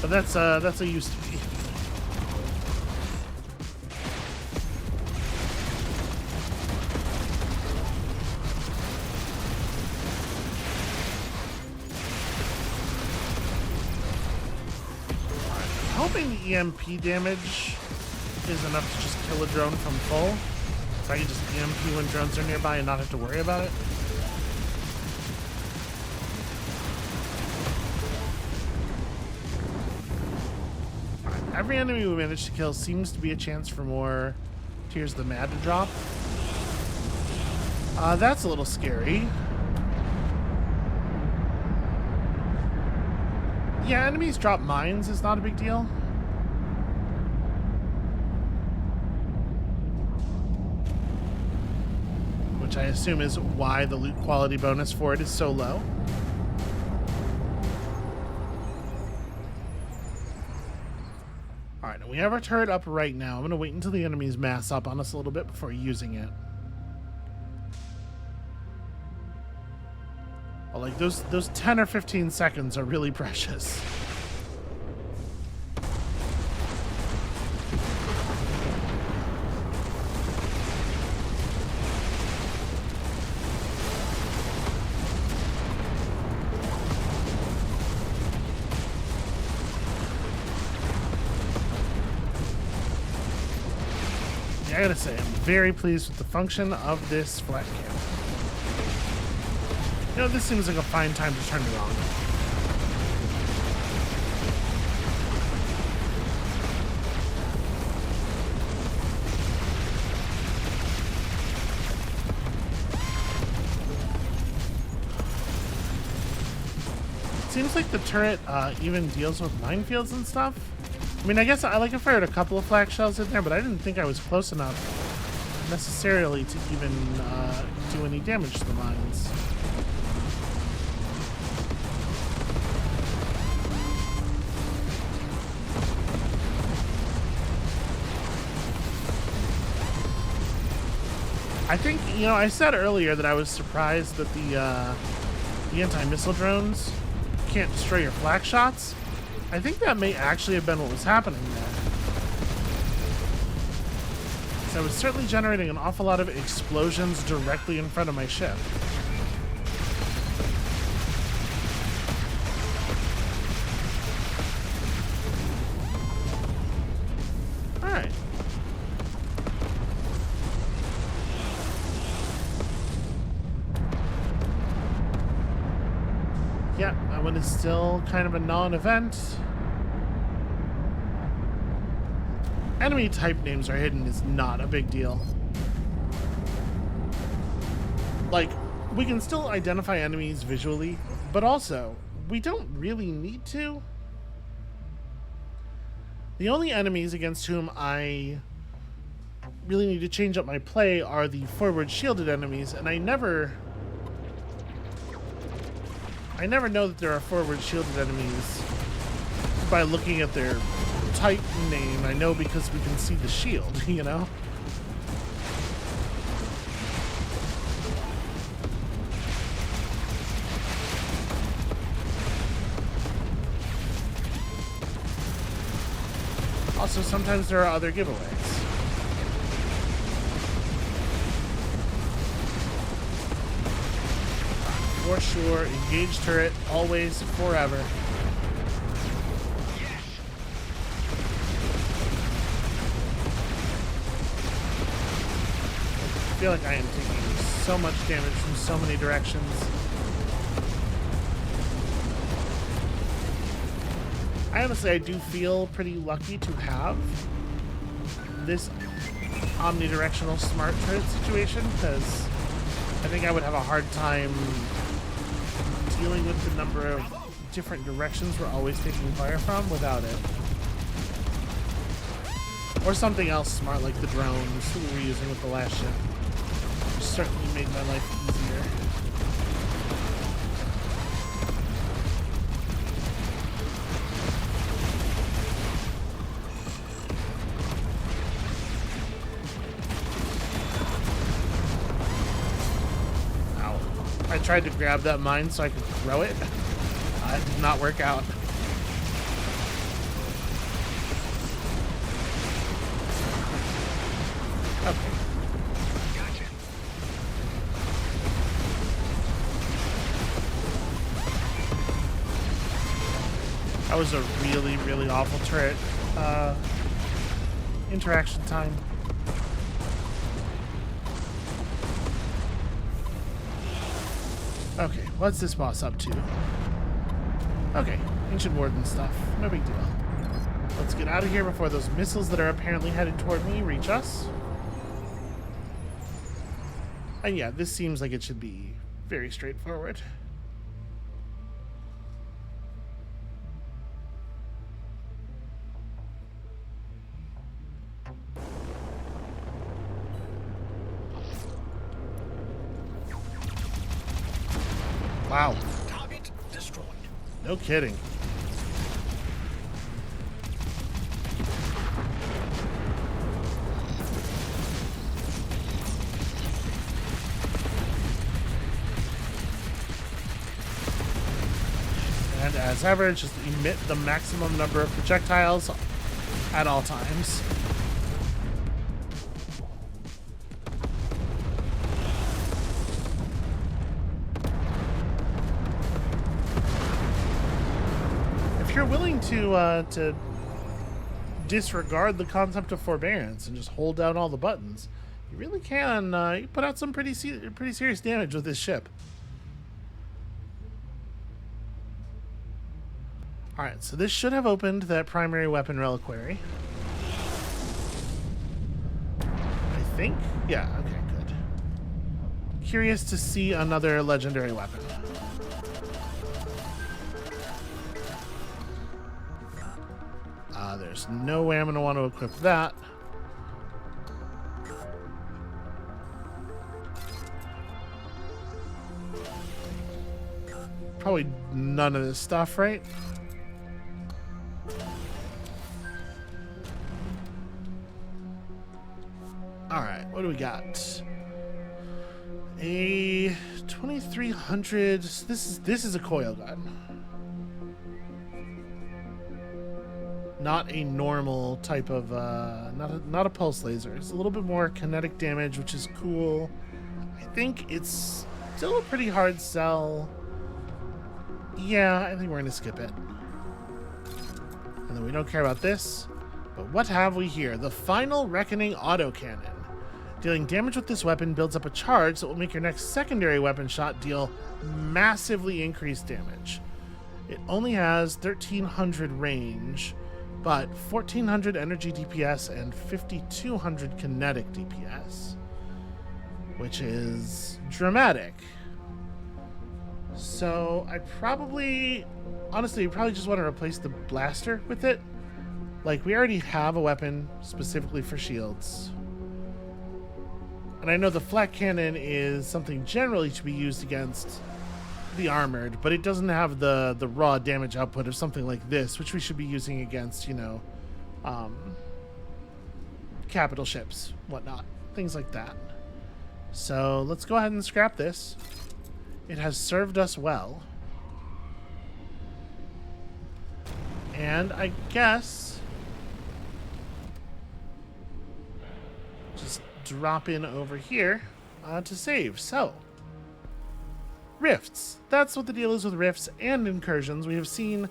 But that's a used to be. Hoping the EMP damage is enough to just kill a drone from full. So I can just EMP when drones are nearby and not have to worry about it. Every enemy we manage to kill seems to be a chance for more Tears of the Mad to drop. That's a little scary. Yeah, enemies drop mines is not a big deal. Which I assume is why the loot quality bonus for it is so low. Alright, we have our turret up right now. I'm going to wait until the enemies mass up on us a little bit before using it. Well, like those 10 or 15 seconds are really precious. I gotta say, I'm very pleased with the function of this flat cam. You know, this seems like a fine time to turn it on. It seems like the turret even deals with minefields and stuff. I mean, I guess I fired a couple of flak shells in there, but I didn't think I was close enough necessarily to even do any damage to the mines. I think, you know, I said earlier that I was surprised that the anti-missile drones can't destroy your flak shots. I think that may actually have been what was happening there. So I was certainly generating an awful lot of explosions directly in front of my ship. Alright. Yeah, that one is still kind of a non-event. Enemy type names are hidden is not a big deal. Like, we can still identify enemies visually, but also, we don't really need to. The only enemies against whom I really need to change up my play are the forward shielded enemies, and I never know that there are forward shielded enemies by looking at their type name. I know because we can see the shield, you know? Also, sometimes there are other giveaways. For sure, engage turret, always, forever. I feel like I am taking so much damage from so many directions. I do feel pretty lucky to have this omnidirectional smart turret situation, because I think I would have a hard time dealing with the number of different directions we're always taking fire from without it. Or something else smart like the drones that we were using with the last ship. Which certainly made my life easier. I tried to grab that mine so I could throw it. It did not work out. Okay. Gotcha. That was a really, really awful turret. Interaction time. Okay, what's this boss up to? Okay, ancient warden stuff. No big deal. Let's get out of here before those missiles that are apparently headed toward me reach us. And yeah, this seems like it should be very straightforward. Wow. Target destroyed. No kidding. And as ever, just emit the maximum number of projectiles at all times. If you're willing to disregard the concept of forbearance and just hold down all the buttons, you really can you put out some pretty serious damage with this ship. Alright, so this should have opened that primary weapon reliquary. I think? Yeah, okay, good. Curious to see another legendary weapon. There's no way I'm going to want to equip that. Probably none of this stuff, right? Alright, what do we got? A 2300. This is a coil gun. Not a normal type of not a pulse laser. It's a little bit more kinetic damage, which is cool. I think it's still a pretty hard sell. Yeah, I think we're gonna skip it. And then we don't care about this. But what have we here? The Final Reckoning autocannon. Dealing damage with this weapon builds up a charge that will make your next secondary weapon shot deal massively increased damage. It only has 1300 range, but 1400 energy DPS and 5200 kinetic DPS, which is dramatic. So I probably just want to replace the blaster with it. Like, we already have a weapon specifically for shields. And I know the flak cannon is something generally to be used against the armored, but it doesn't have the raw damage output of something like this, which we should be using against, you know, capital ships, whatnot, things like that. So let's go ahead and scrap this. It has served us well. And I guess just drop in over here to save. So, rifts. That's what the deal is with rifts and incursions. We have seen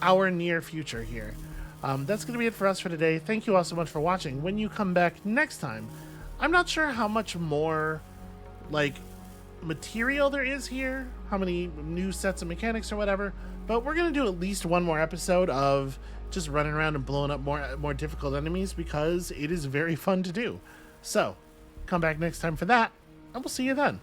our near future here. That's going to be it for us for today. Thank you all so much for watching. When you come back next time, I'm not sure how much more, like, material there is here, how many new sets of mechanics or whatever, but we're going to do at least one more episode of just running around and blowing up more difficult enemies, because it is very fun to do. So, come back next time for that, and we'll see you then.